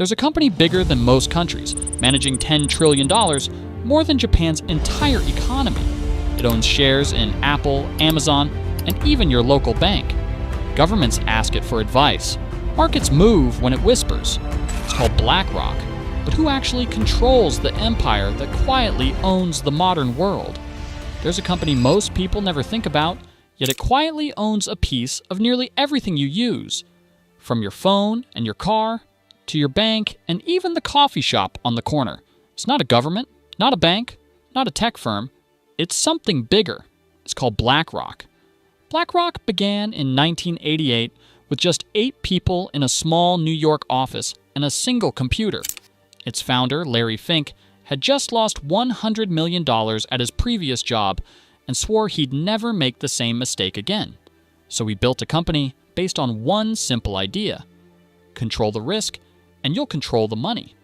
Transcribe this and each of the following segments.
There's a company bigger than most countries, managing $10 trillion, more than Japan's entire economy. It owns shares in Apple, Amazon, and even your local bank. Governments ask it for advice. Markets move when it whispers. It's called BlackRock. But who actually controls the empire that quietly owns the modern world? There's a company most people never think about, yet it quietly owns a piece of nearly everything you use. From your phone and your car, to your bank, and even the coffee shop on the corner. It's not a government, not a bank, not a tech firm. It's something bigger. It's called BlackRock. BlackRock began in 1988 with just 8 people in a small New York office and a single computer. Its founder, Larry Fink, had just lost $100 million at his previous job and swore he'd never make the same mistake again. So he built a company based on one simple idea: control the risk, and you'll control the money.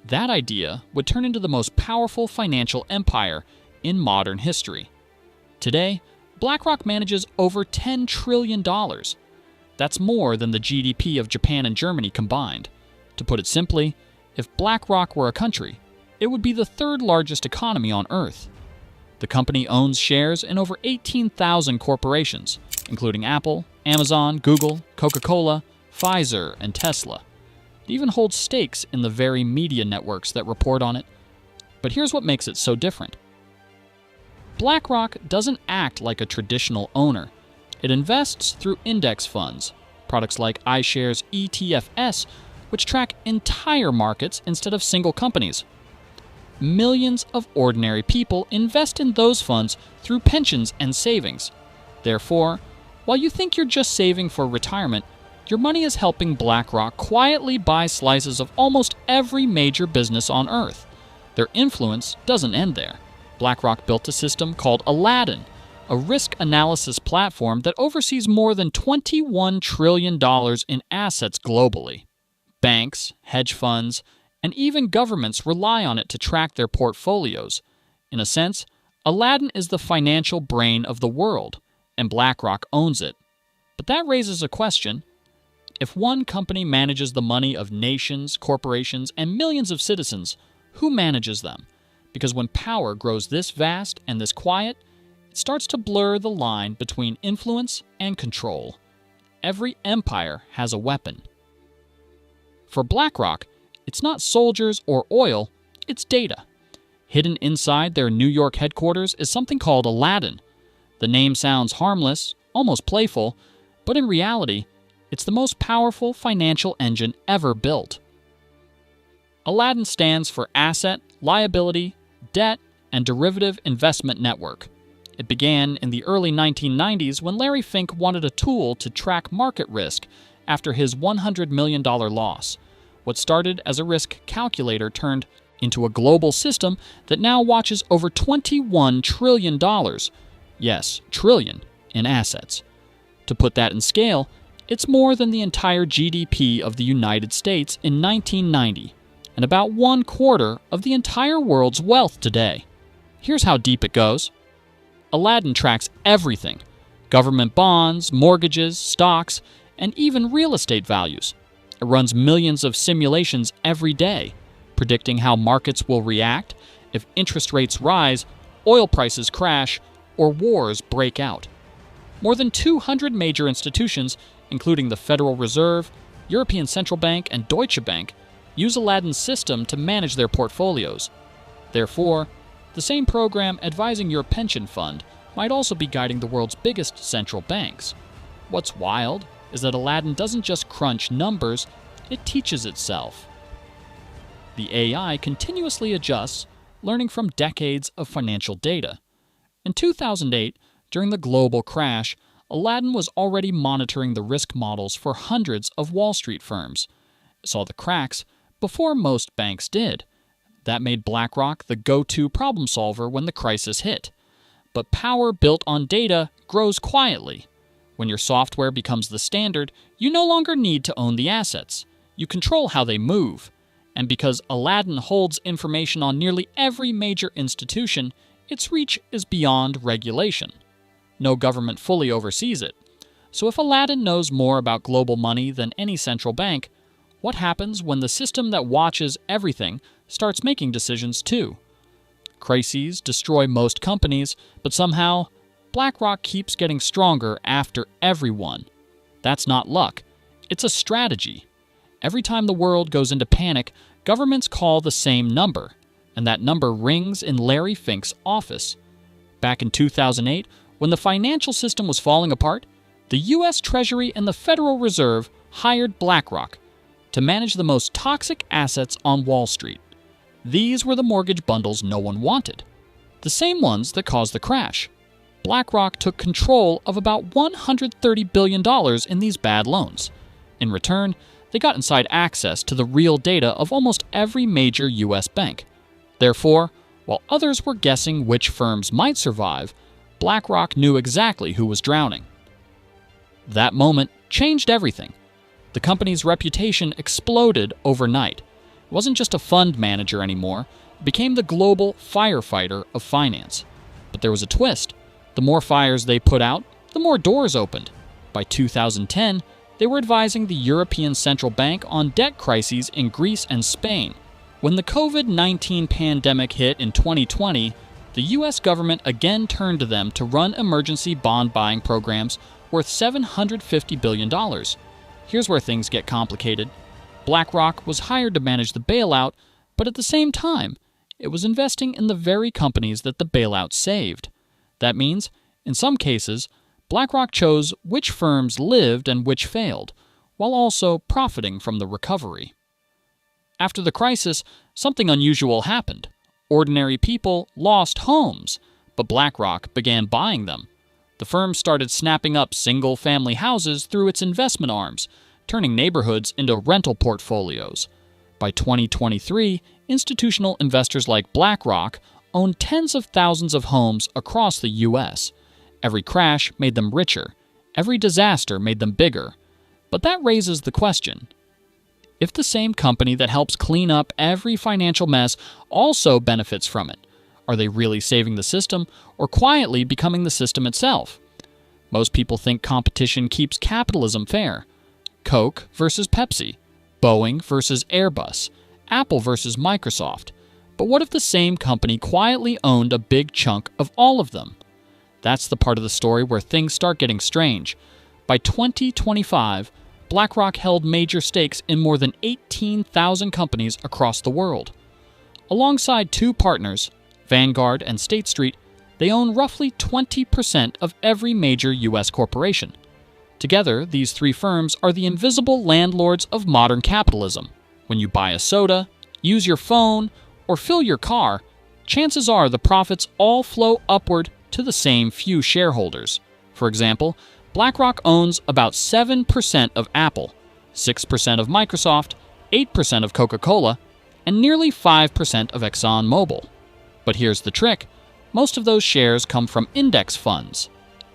That idea would turn into the most powerful financial empire in modern history. Today, BlackRock manages over $10 trillion. That's more than the GDP of Japan and Germany combined. To put it simply, if BlackRock were a country, it would be the 3rd largest economy on Earth. The company owns shares in over 18,000 corporations, including Apple, Amazon, Google, Coca-Cola, Pfizer, and Tesla. It even holds stakes in the very media networks that report on it. But here's what makes it so different. BlackRock doesn't act like a traditional owner. It invests through index funds, products like iShares ETFs, which track entire markets instead of single companies. Millions of ordinary people invest in those funds through pensions and savings. Therefore, while you think you're just saving for retirement, your money is helping BlackRock quietly buy slices of almost every major business on Earth. Their influence doesn't end there. BlackRock built a system called Aladdin, a risk analysis platform that oversees more than $21 trillion in assets globally. Banks, hedge funds, and even governments rely on it to track their portfolios. In a sense, Aladdin is the financial brain of the world, and BlackRock owns it. But that raises a question. If one company manages the money of nations, corporations, and millions of citizens, who manages them? Because when power grows this vast and this quiet, it starts to blur the line between influence and control. Every empire has a weapon. For BlackRock, it's not soldiers or oil, it's data. Hidden inside their New York headquarters is something called Aladdin. The name sounds harmless, almost playful, but in reality, it's the most powerful financial engine ever built. Aladdin stands for Asset, Liability, Debt, and Derivative Investment Network. It began in the early 1990s when Larry Fink wanted a tool to track market risk after his $100 million loss. What started as a risk calculator turned into a global system that now watches over $21 trillion. Yes, trillion in assets. To put that in scale, it's more than the entire GDP of the United States in 1990, and about 1/4 of the entire world's wealth today. Here's how deep it goes. Aladdin tracks everything: government bonds, mortgages, stocks, and even real estate values. It runs millions of simulations every day, predicting how markets will react if interest rates rise, oil prices crash, or wars break out. More than 200 major institutions, including the Federal Reserve, European Central Bank, and Deutsche Bank, use Aladdin's system to manage their portfolios. Therefore, the same program advising your pension fund might also be guiding the world's biggest central banks. What's wild is that Aladdin doesn't just crunch numbers, it teaches itself. The AI continuously adjusts, learning from decades of financial data. In 2008, during the global crash, Aladdin was already monitoring the risk models for hundreds of Wall Street firms. It saw the cracks before most banks did. That made BlackRock the go-to problem solver when the crisis hit. But power built on data grows quietly. When your software becomes the standard, you no longer need to own the assets. You control how they move. And because Aladdin holds information on nearly every major institution, its reach is beyond regulation. No government fully oversees it. So if Aladdin knows more about global money than any central bank, What happens when the system that watches everything starts making decisions too? Crises destroy most companies, but somehow, BlackRock keeps getting stronger after everyone. That's not luck. It's a strategy. Every time the world goes into panic, governments call the same number, and that number rings in Larry Fink's office. Back in 2008, when the financial system was falling apart, the U.S. Treasury and the Federal Reserve hired BlackRock to manage the most toxic assets on Wall Street. These were the mortgage bundles no one wanted, the same ones that caused the crash. BlackRock took control of about $130 billion in these bad loans. In return, they got inside access to the real data of almost every major U.S. bank. Therefore, while others were guessing which firms might survive, BlackRock knew exactly who was drowning. That moment changed everything. The company's reputation exploded overnight. It wasn't just a fund manager anymore, it became the global firefighter of finance. But there was a twist. The more fires they put out, the more doors opened. By 2010, they were advising the European Central Bank on debt crises in Greece and Spain. When the COVID-19 pandemic hit in 2020, the U.S. government again turned to them to run emergency bond buying programs worth $750 billion. Here's where things get complicated. BlackRock was hired to manage the bailout, but at the same time, it was investing in the very companies that the bailout saved. That means, in some cases, BlackRock chose which firms lived and which failed, while also profiting from the recovery. After the crisis, something unusual happened. Ordinary people lost homes, but BlackRock began buying them. The firm started snapping up single-family houses through its investment arms, turning neighborhoods into rental portfolios. By 2023, institutional investors like BlackRock own tens of thousands of homes across the U.S. Every crash made them richer. Every disaster made them bigger. But that raises the question: if the same company that helps clean up every financial mess also benefits from it, are they really saving the system or quietly becoming the system itself? Most people think competition keeps capitalism fair. Coke versus Pepsi, Boeing versus Airbus, Apple versus Microsoft. But what if the same company quietly owned a big chunk of all of them? That's the part of the story where things start getting strange. By 2025, BlackRock held major stakes in more than 18,000 companies across the world. Alongside two partners, Vanguard and State Street, they own roughly 20% of every major U.S. corporation. Together, these three firms are the invisible landlords of modern capitalism. When you buy a soda, use your phone, or fill your car, chances are the profits all flow upward to the same few shareholders. For example, BlackRock owns about 7% of Apple, 6% of Microsoft, 8% of Coca-Cola, and nearly 5% of ExxonMobil. But here's the trick. Most of those shares come from index funds,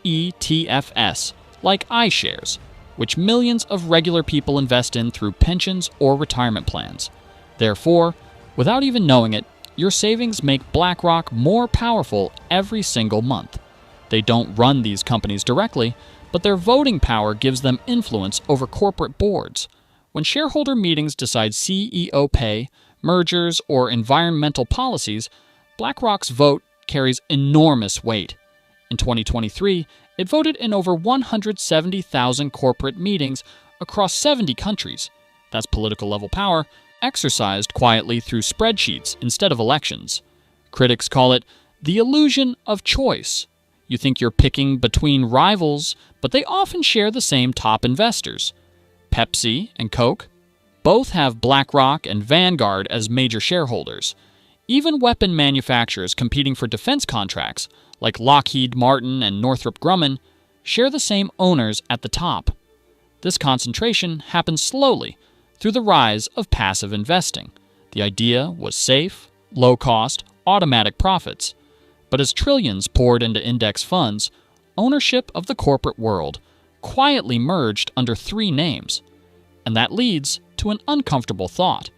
ETFs, like iShares, which millions of regular people invest in through pensions or retirement plans. Therefore, without even knowing it, your savings make BlackRock more powerful every single month. They don't run these companies directly, but their voting power gives them influence over corporate boards. When shareholder meetings decide CEO pay, mergers, or environmental policies, BlackRock's vote carries enormous weight. In 2023, it voted in over 170,000 corporate meetings across 70 countries. That's political level power, exercised quietly through spreadsheets instead of elections. Critics call it the illusion of choice. You think you're picking between rivals, but they often share the same top investors. Pepsi and Coke both have BlackRock and Vanguard as major shareholders. Even weapon manufacturers competing for defense contracts, like Lockheed Martin and Northrop Grumman, share the same owners at the top. This concentration happens slowly through the rise of passive investing. The idea was safe, low-cost, automatic profits. But as trillions poured into index funds, ownership of the corporate world quietly merged under three names. And that leads to an uncomfortable thought.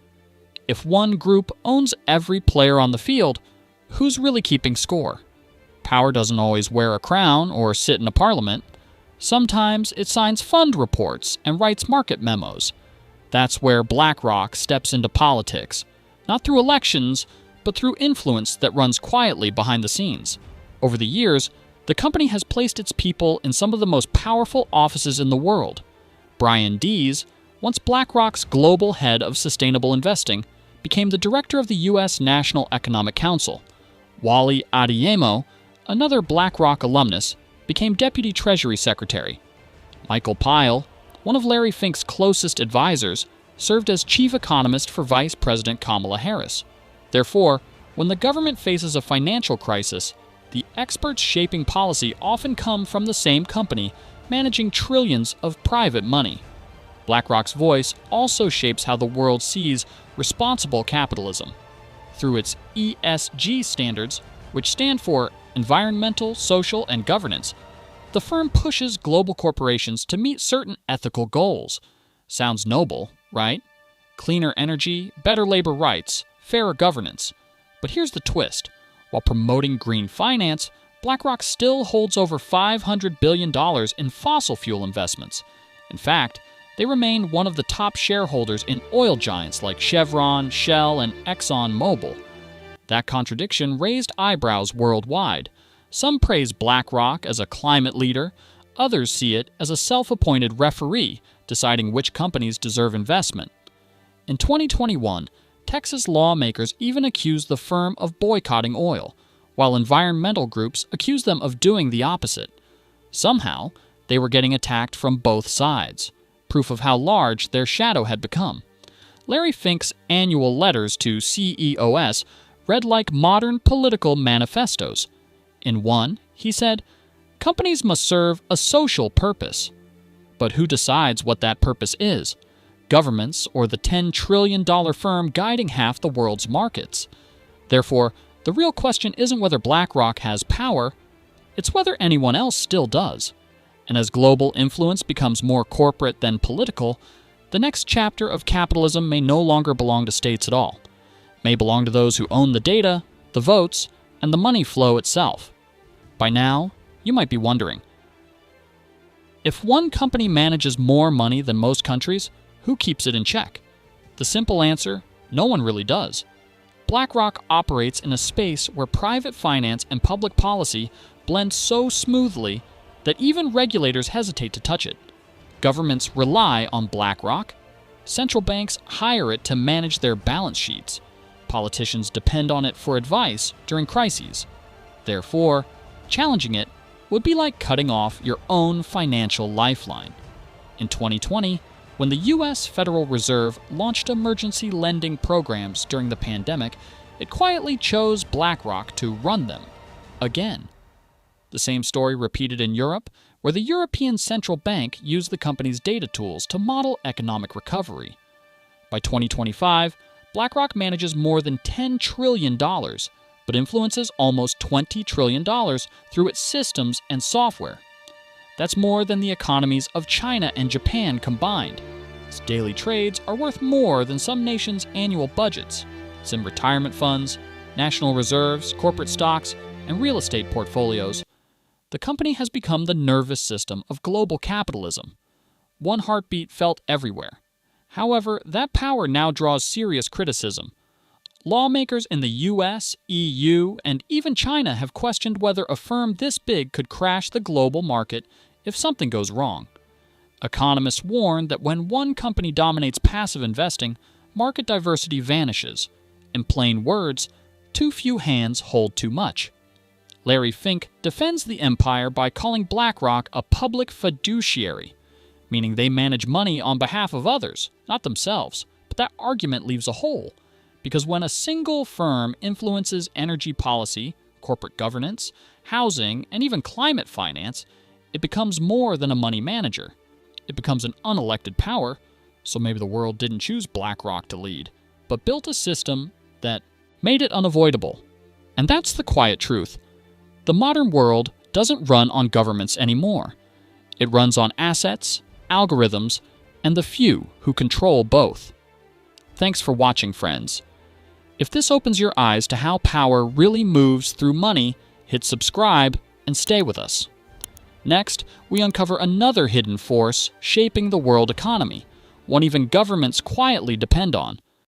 If one group owns every player on the field, who's really keeping score? Power doesn't always wear a crown or sit in a parliament. Sometimes it signs fund reports and writes market memos. That's where BlackRock steps into politics, not through elections, but through influence that runs quietly behind the scenes. Over the years, the company has placed its people in some of the most powerful offices in the world. Brian Dees, once BlackRock's global head of sustainable investing, became the director of the U.S. National Economic Council. Wally Adeyemo, another BlackRock alumnus, became Deputy Treasury Secretary. Michael Pyle, one of Larry Fink's closest advisors, served as chief economist for Vice President Kamala Harris. Therefore, when the government faces a financial crisis, the experts shaping policy often come from the same company managing trillions of private money. BlackRock's voice also shapes how the world sees responsible capitalism. Through its ESG standards, which stand for environmental, social, and governance, the firm pushes global corporations to meet certain ethical goals. Sounds noble, right? Cleaner energy, better labor rights, fairer governance. But here's the twist. While promoting green finance, BlackRock still holds over $500 billion in fossil fuel investments. In fact, they remain one of the top shareholders in oil giants like Chevron, Shell, and ExxonMobil. That contradiction raised eyebrows worldwide. Some praise BlackRock as a climate leader, others see it as a self-appointed referee deciding which companies deserve investment. In 2021, Texas lawmakers even accused the firm of boycotting oil, while environmental groups accused them of doing the opposite. Somehow, they were getting attacked from both sides, proof of how large their shadow had become. Larry Fink's annual letters to CEOs read like modern political manifestos. In one, he said, "Companies must serve a social purpose." But who decides what that purpose is? Governments or the $10 trillion firm guiding half the world's markets? Therefore, the real question isn't whether BlackRock has power, it's whether anyone else still does. And as global influence becomes more corporate than political, the next chapter of capitalism may no longer belong to states at all. It may belong to those who own the data, the votes, and the money flow itself. By now, you might be wondering, if one company manages more money than most countries, who keeps it in check? The simple answer, no one really does. BlackRock operates in a space where private finance and public policy blend so smoothly that even regulators hesitate to touch it. Governments rely on BlackRock. Central banks hire it to manage their balance sheets. Politicians depend on it for advice during crises. Therefore, challenging it would be like cutting off your own financial lifeline. In 2020, when the U.S. Federal Reserve launched emergency lending programs during the pandemic, it quietly chose BlackRock to run them. Again. The same story repeated in Europe, where the European Central Bank used the company's data tools to model economic recovery. By 2025, BlackRock manages more than $10 trillion, but influences almost $20 trillion through its systems and software. That's more than the economies of China and Japan combined. Its daily trades are worth more than some nations' annual budgets. It's in retirement funds, national reserves, corporate stocks, and real estate portfolios. The company has become the nervous system of global capitalism. One heartbeat felt everywhere. However, that power now draws serious criticism. Lawmakers in the US, EU, and even China have questioned whether a firm this big could crash the global market if something goes wrong. Economists warn that when one company dominates passive investing, market diversity vanishes. In plain words, too few hands hold too much. Larry Fink defends the empire by calling BlackRock a public fiduciary, meaning they manage money on behalf of others, not themselves. But that argument leaves a hole, because when a single firm influences energy policy, corporate governance, housing, and even climate finance, it becomes more than a money manager. It becomes an unelected power, so maybe the world didn't choose BlackRock to lead, but built a system that made it unavoidable. And that's the quiet truth. The modern world doesn't run on governments anymore. It runs on assets, algorithms, and the few who control both. Thanks for watching, friends. If this opens your eyes to how power really moves through money, hit subscribe and stay with us. Next, we uncover another hidden force shaping the world economy, one even governments quietly depend on.